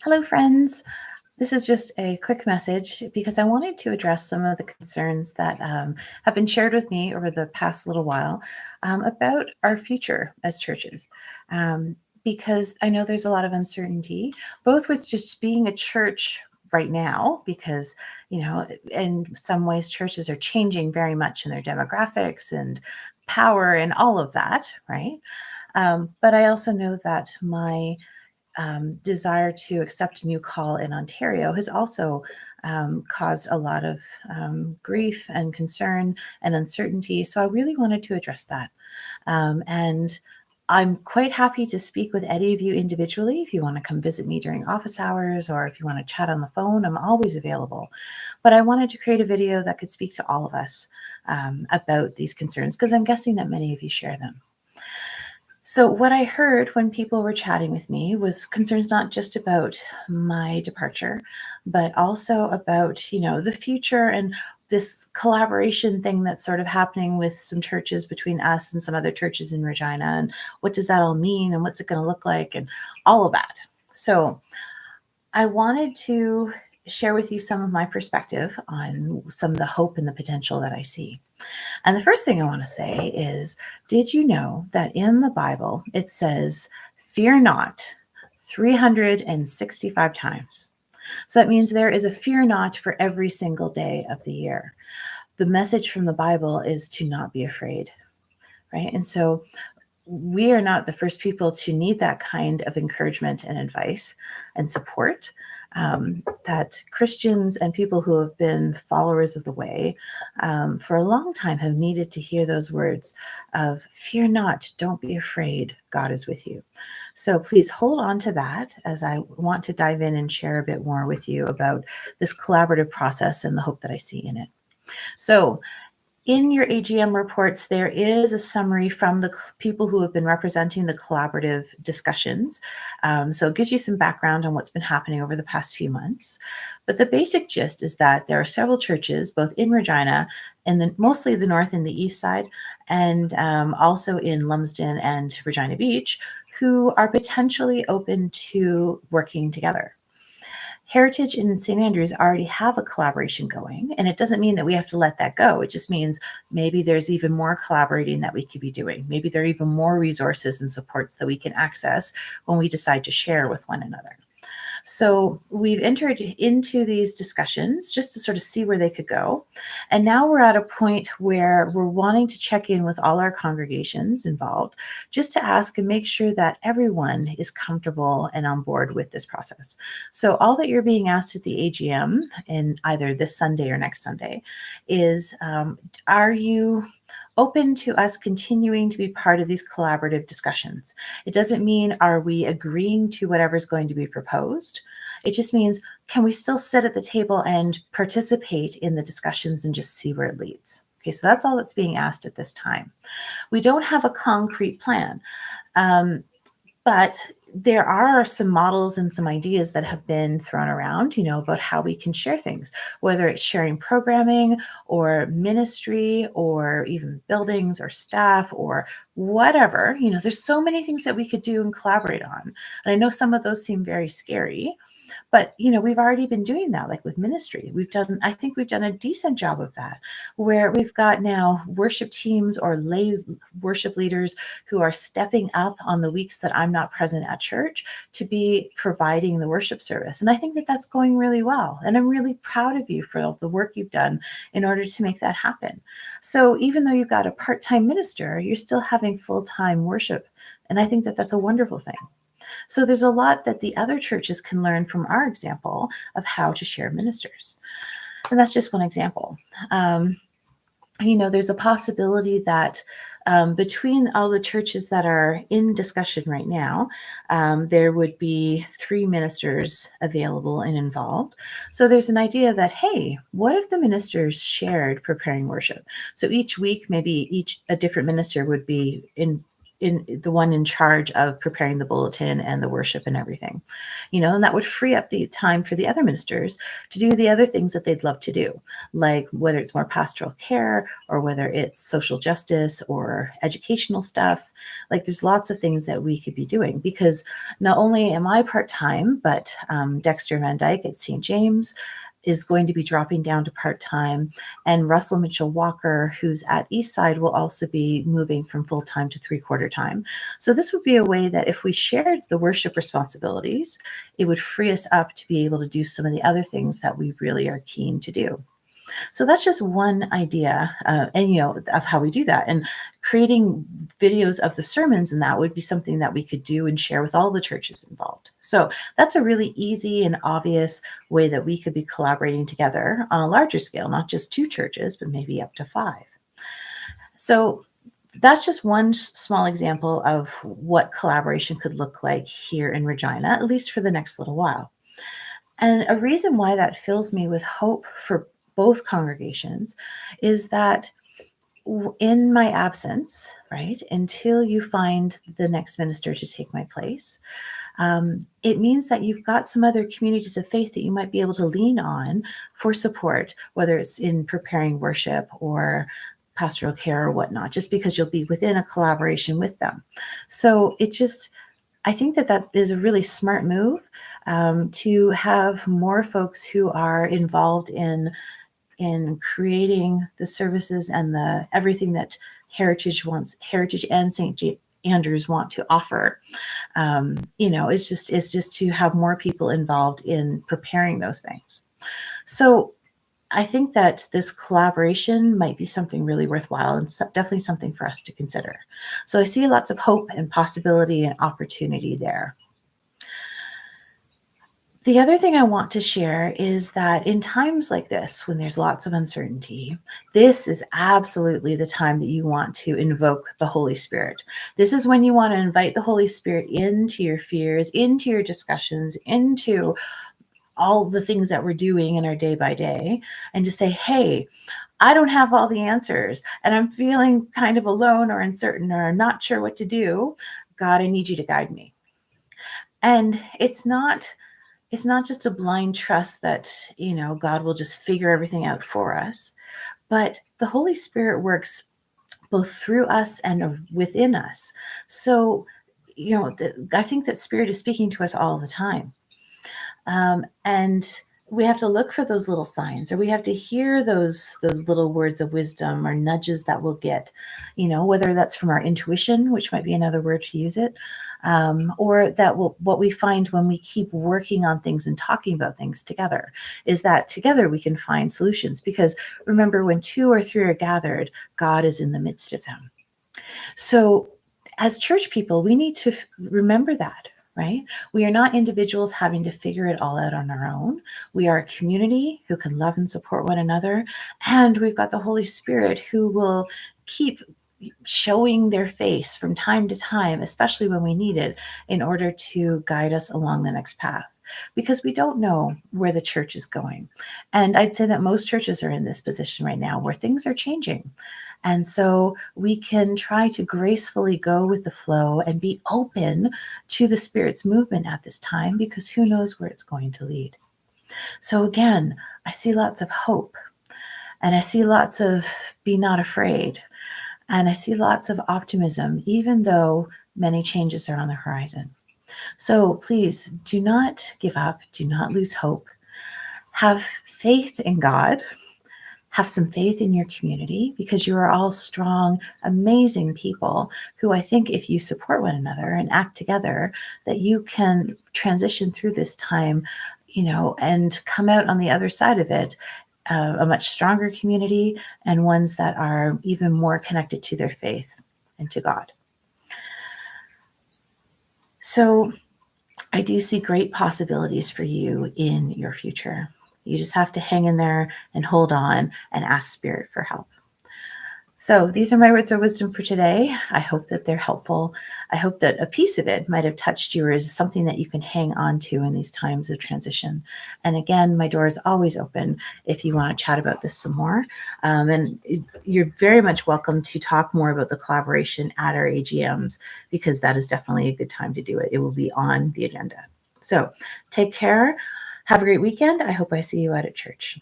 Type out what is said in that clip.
Hello, friends. This is just a quick message because I wanted to address some of the concerns that have been shared with me over the past little while about our future as churches. Um, because I know there's a lot of uncertainty, both with just being a church right now, because, in some ways, churches are changing very much in their demographics and power and all of that, right? But I also know that my desire to accept a new call in Ontario has also caused a lot of grief and concern and uncertainty. So I really wanted to address that. And I'm quite happy to speak with any of you individually. If you want to come visit me during office hours or if you want to chat on the phone, I'm always available. But I wanted to create a video that could speak to all of us about these concerns because I'm guessing that many of you share them. So, what I heard when people were chatting with me was concerns not just about my departure, but also about, the future and this collaboration thing that's sort of happening with some churches between us and some other churches in Regina. And what does that all mean? And what's it going to look like? And all of that. So, I wanted to share with you some of my perspective on some of the hope and the potential that I see. And the first thing I want to say is, did you know that in the Bible it says, fear not 365 times? So that means there is a fear not for every single day of the year. The message from the Bible is to not be afraid, right? And so we are not the first people to need that kind of encouragement and advice and support. That Christians and people who have been followers of the way for a long time have needed to hear those words of fear not, don't be afraid, God is with you. So please hold on to that as I want to dive in and share a bit more with you about this collaborative process and the hope that I see in it. So in your AGM reports, there is a summary from the people who have been representing the collaborative discussions. So it gives you some background on what's been happening over the past few months. But the basic gist is that there are several churches, both in Regina and mostly the north and the east side, and also in Lumsden and Regina Beach, who are potentially open to working together. Heritage and St. Andrews already have a collaboration going, and it doesn't mean that we have to let that go. It just means maybe there's even more collaborating that we could be doing. Maybe there are even more resources and supports that we can access when we decide to share with one another. So we've entered into these discussions just to sort of see where they could go. And now we're at a point where we're wanting to check in with all our congregations involved just to ask and make sure that everyone is comfortable and on board with this process. So all that you're being asked at the AGM in either this Sunday or next Sunday is, are you open to us continuing to be part of these collaborative discussions? It doesn't mean are we agreeing to whatever's going to be proposed. It just means, can we still sit at the table and participate in the discussions and just see where it leads? Okay, so that's all that's being asked at this time. We don't have a concrete plan. But there are some models and some ideas that have been thrown around, about how we can share things, whether it's sharing programming or ministry or even buildings or staff or whatever. There's so many things that we could do and collaborate on. And I know some of those seem very scary. But, we've already been doing that, like with ministry. I think we've done a decent job of that, where we've got now worship teams or lay worship leaders who are stepping up on the weeks that I'm not present at church to be providing the worship service. And I think that that's going really well. And I'm really proud of you for the work you've done in order to make that happen. So even though you've got a part-time minister, you're still having full-time worship. And I think that that's a wonderful thing. So there's a lot that the other churches can learn from our example of how to share ministers. And that's just one example. There's a possibility that between all the churches that are in discussion right now, there would be 3 ministers available and involved. So there's an idea that, hey, what if the ministers shared preparing worship? So each week, maybe a different minister would be the one in charge of preparing the bulletin and the worship and everything, and that would free up the time for the other ministers to do the other things that they'd love to do, like whether it's more pastoral care or whether it's social justice or educational stuff. Like there's lots of things that we could be doing, because not only am I part-time, but Dexter Van Dyke at St. James is going to be dropping down to part-time, and Russell Mitchell Walker, who's at Eastside, will also be moving from full-time to 3/4 time. So this would be a way that if we shared the worship responsibilities, it would free us up to be able to do some of the other things that we really are keen to do. So that's just one idea, of how we do that. And creating videos of the sermons, and that would be something that we could do and share with all the churches involved. So that's a really easy and obvious way that we could be collaborating together on a larger scale, not just 2 churches, but maybe up to 5. So that's just one small example of what collaboration could look like here in Regina, at least for the next little while. And a reason why that fills me with hope for both congregations is that in my absence, right, until you find the next minister to take my place, it means that you've got some other communities of faith that you might be able to lean on for support, whether it's in preparing worship or pastoral care or whatnot, just because you'll be within a collaboration with them. So I think that is a really smart move, to have more folks who are involved in creating the services and everything that Heritage and St. Andrews want to offer. It's just to have more people involved in preparing those things. So I think that this collaboration might be something really worthwhile, and definitely something for us to consider. So I see lots of hope and possibility and opportunity there. The other thing I want to share is that in times like this, when there's lots of uncertainty, this is absolutely the time that you want to invoke the Holy Spirit. This is when you want to invite the Holy Spirit into your fears, into your discussions, into all the things that we're doing in our day by day, and to say, hey, I don't have all the answers, and I'm feeling kind of alone or uncertain or not sure what to do. God, I need you to guide me. And it's not just a blind trust that, God will just figure everything out for us, but the Holy Spirit works both through us and within us. So, I think that Spirit is speaking to us all the time. And we have to look for those little signs, or we have to hear those little words of wisdom or nudges that we'll get, whether that's from our intuition, which might be another word to use it, or what we find when we keep working on things and talking about things together, is that together we can find solutions. Because remember, when 2 or 3 are gathered, God is in the midst of them. So as church people, we need to remember that. Right? We are not individuals having to figure it all out on our own. We are a community who can love and support one another. And we've got the Holy Spirit who will keep showing their face from time to time, especially when we need it, in order to guide us along the next path. Because we don't know where the church is going. And I'd say that most churches are in this position right now where things are changing. And so we can try to gracefully go with the flow and be open to the Spirit's movement at this time, because who knows where it's going to lead. So again, I see lots of hope, and I see lots of be not afraid, and I see lots of optimism, even though many changes are on the horizon. So please do not give up. Do not lose hope. Have faith in God. Have some faith in your community, because you are all strong, amazing people who, I think, if you support one another and act together, that you can transition through this time, and come out on the other side of it, a much stronger community, and ones that are even more connected to their faith and to God. So I do see great possibilities for you in your future. You just have to hang in there and hold on and ask Spirit for help. So these are my words of wisdom for today. I hope that they're helpful. I hope that a piece of it might have touched you or is something that you can hang on to in these times of transition. And again, my door is always open if you want to chat about this some more. And you're very much welcome to talk more about the collaboration at our AGMs, because that is definitely a good time to do it. It will be on the agenda. So take care. Have a great weekend. I hope I see you out at church.